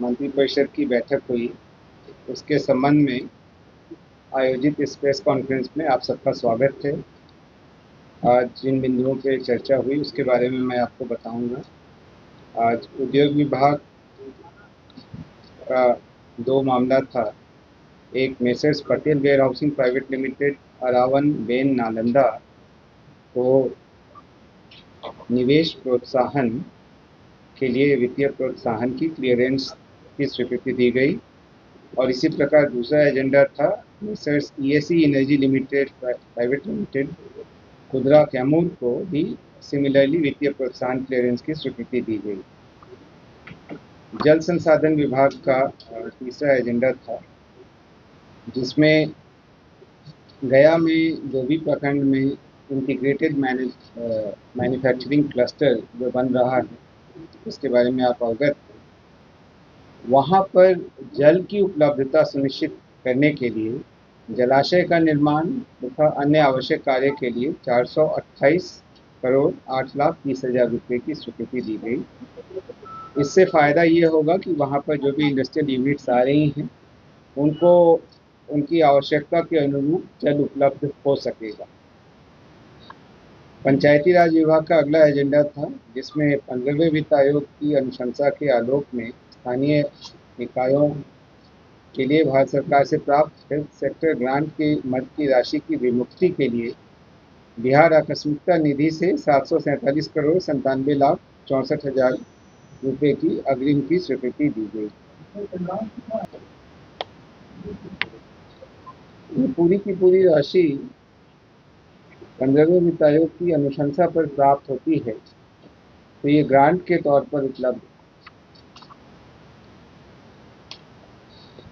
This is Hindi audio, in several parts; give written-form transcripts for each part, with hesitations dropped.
मंत्रिपरिषद की बैठक हुई, उसके संबंध में आयोजित इस प्रेस कॉन्फ्रेंस में आप सबका स्वागत है। आज जिन बिंदुओं पे चर्चा हुई उसके बारे में मैं आपको बताऊंगा। आज उद्योग विभाग का दो मामला था। एक Messrs Patel warehousing private limited अरावन बेन नालंदा को निवेश प्रोत्साहन के लिए वित्तीय प्रोत्साहन की क्लियरेंस की स्वीकृति दी गई, और इसी प्रकार दूसरा एजेंडा था Messrs EAC energy limited private limited खुदरा कैमूर को भी सिमिलरली वित्तीय प्रोत्साहन क्लियरेंस की स्वीकृति दी गई। जल संसाधन विभाग का तीसरा एजेंडा था, जिसमें गया में जोबी प्रखंड में इंटीग्रेटेड मैन्युफैक्चरिंग क्लस्टर जो बन रहा है, इसके बारे में आप अवगत हैं। वहाँ पर जल की उपलब्धता सुनिश्चित करने के लिए जलाशय का निर्माण तथा अन्य आवश्यक कार्य के लिए 428 करोड़ 8,30,000 रुपये की स्वीकृति दी गई। इससे फ़ायदा ये होगा कि वहाँ पर जो भी इंडस्ट्रियल यूनिट्स आ रही हैं उनको उनकी आवश्यकता के अनुरूप जल उपलब्ध हो सकेगा। पंचायती राज विभाग का अगला एजेंडा था, जिसमें 15वें वित्त आयोग की अनुशंसा के आलोक में स्थानीय निकायों के लिए भारत सरकार से प्राप्त हेल्थ सेक्टर ग्रांट के मद की राशि की विमुक्ति के लिए बिहार आकस्मिकता निधि से 747 करोड़ 97,64,000 रुपये की अग्रिम की स्वीकृति दी गई। ये पूरी की पूरी राशि 15वें वित्त आयोग की अनुशंसा पर प्राप्त होती है, तो ये ग्रांट के तौर पर उपलब्ध।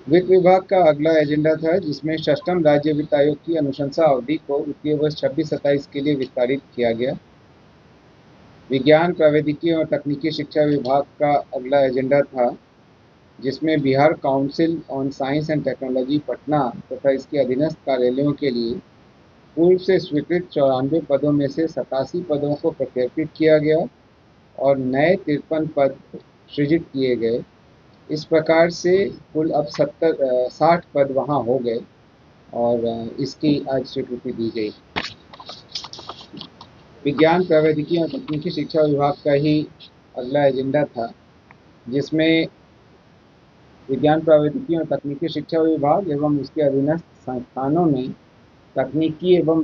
वित्त विभाग का अगला एजेंडा था, जिसमें षष्ठम राज्य वित्त आयोग की अनुशंसा अवधि को वित्तीय वर्ष 26-27 के लिए विस्तारित किया गया। विज्ञान प्रौद्योगिकी और तकनीकी शिक्षा विभाग का अगला एजेंडा था, जिसमें Bihar council on science and technology Patna तथा इसके अधीनस्थ कार्यालयों के लिए पूर्व से स्वीकृत 94 पदों में से 87 पदों को प्रत्यार्पित किया गया और नए 53 पद सृजित किए गए। इस प्रकार से कुल अब 60 पद वहाँ हो गए और इसकी आज स्वीकृति दी गई। विज्ञान प्रौद्योगिकी और तकनीकी शिक्षा विभाग का ही अगला एजेंडा था, जिसमें विज्ञान प्रौद्योगिकी और तकनीकी शिक्षा विभाग एवं उसके अधीनस्थ संस्थानों में तकनीकी एवं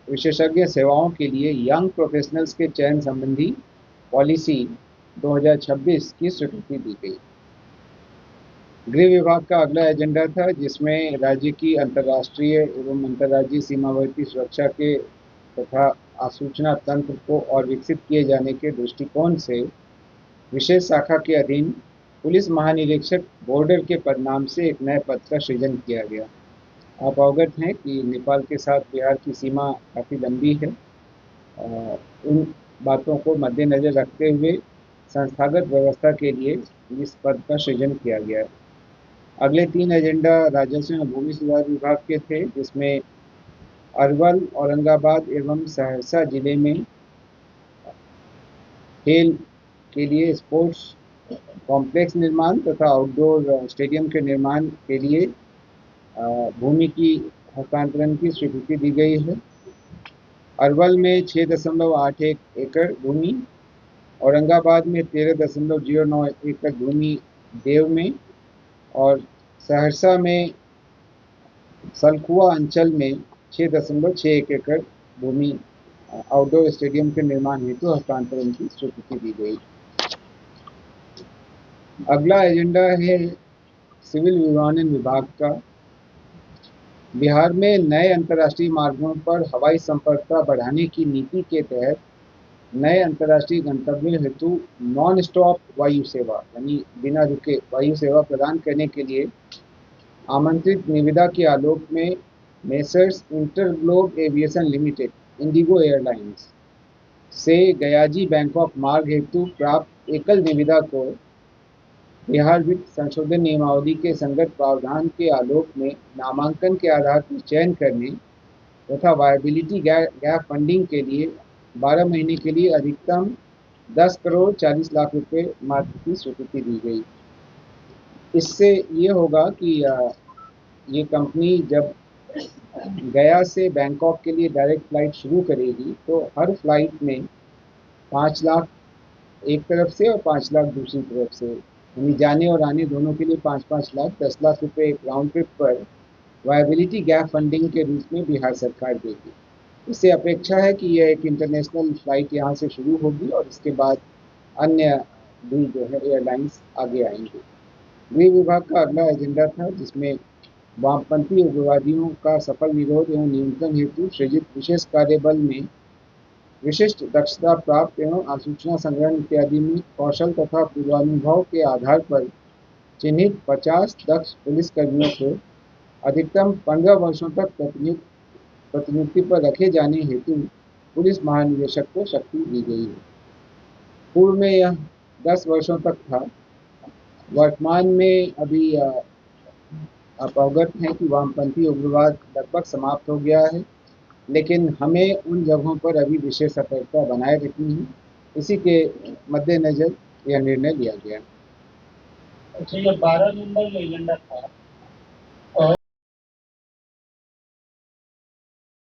विशेषज्ञ सेवाओं के लिए यंग प्रोफेशनल्स के चयन संबंधी पॉलिसी 2026 की स्वीकृति दी गई। गृह विभाग का अगला एजेंडा था, जिसमें राज्य की अंतर्राष्ट्रीय एवं अंतर्राज्यीय सीमावर्ती सुरक्षा के तथा आसूचना तंत्र को और विकसित किए जाने के दृष्टिकोण से विशेष शाखा के अधीन पुलिस महानिरीक्षक बॉर्डर के पद नाम से एक नए पद का सृजन किया गया। आप अवगत हैं कि नेपाल के साथ बिहार की सीमा काफ़ी लंबी है। उन बातों को मद्देनज़र रखते हुए संस्थागत व्यवस्था के लिए इस पद का सृजन किया गया है। अगले 3 एजेंडा राजस्व एवं भूमि सुधार विभाग के थे, जिसमें अरवल, औरंगाबाद एवं सहरसा जिले में खेल के लिए स्पोर्ट्स कॉम्प्लेक्स निर्माण तथा आउटडोर स्टेडियम के निर्माण के लिए भूमि की हस्तांतरण की स्वीकृति दी गई है। अरवल में 6.81 एकड़ भूमि, औरंगाबाद में 13.09 एकड़ भूमि देव में, और सहरसा में सलखुआ अंचल में 6.61 एकड़ भूमि आउटडोर स्टेडियम के निर्माण हेतु हस्तांतरण की स्वीकृति दी गई। अगला एजेंडा है सिविल विमानन विभाग का। बिहार में नए अंतर्राष्ट्रीय मार्गों पर हवाई संपर्कता बढ़ाने की नीति के तहत नए अंतर्राष्ट्रीय गंतव्यों हेतु नॉन स्टॉप वायु सेवा यानी बिना रुके वायु सेवा प्रदान करने के लिए आमंत्रित निविदा के आलोक में messrs InterGlobe aviation limited Indigo airlines से गयाजी बैंकॉक मार्ग हेतु प्राप्त एकल निविदा को बिहार वित्त संशोधन नियमावली के संगत प्रावधान के आलोक में नामांकन के आधार पर चयन करने तथा वायबिलिटी गैप फंडिंग के लिए 12 महीने के लिए अधिकतम 10 करोड़ 40 लाख रुपए मात्र की स्वीकृति दी गई। इससे ये होगा कि ये कंपनी जब गया से बैंकॉक के लिए डायरेक्ट फ्लाइट शुरू करेगी तो हर फ्लाइट में 5 लाख एक तरफ से और 5 लाख दूसरी तरफ से, यानी जाने और आने दोनों के लिए 5-5 लाख, 10 लाख रुपए एक राउंड ट्रिप पर वायबिलिटी गैप फंडिंग के रूप में बिहार सरकार देगी। इससे अपेक्षा है कि यह एक इंटरनेशनल फ्लाइट यहाँ से शुरू होगी और इसके बाद अन्य भी जो है एयरलाइंस आगे आएंगे। गृह विभाग का अगला एजेंडा था जिसमें वामपंथी उग्रवादियों का सफल विरोध एवं नियंत्रण हेतु सृजित विशेष कार्यबल में विशिष्ट दक्षता प्राप्त एवं आसूचना संग्रहण इत्यादि में कौशल तथा पूर्वानुभव के आधार पर चिन्हित 50 दक्ष पुलिसकर्मियों को अधिकतम 15 वर्षों तक प्रतिनियुक्ति पर रखे जाने हेतु पुलिस महानिदेशक को शक्ति दी गई है। पूर्व में यह 10 वर्षों तक था। वर्तमान में अभी आप अवगत हैं कि वामपंथी उग्रवाद लगभग समाप्त हो गया है, लेकिन हमें उन जगहों पर अभी विशेष सतर्कता बनाए रखनी है। इसी के मद्देनजर यह निर्णय लिया गया। अच्छा, ये 12 नंबर जो एजेंडा था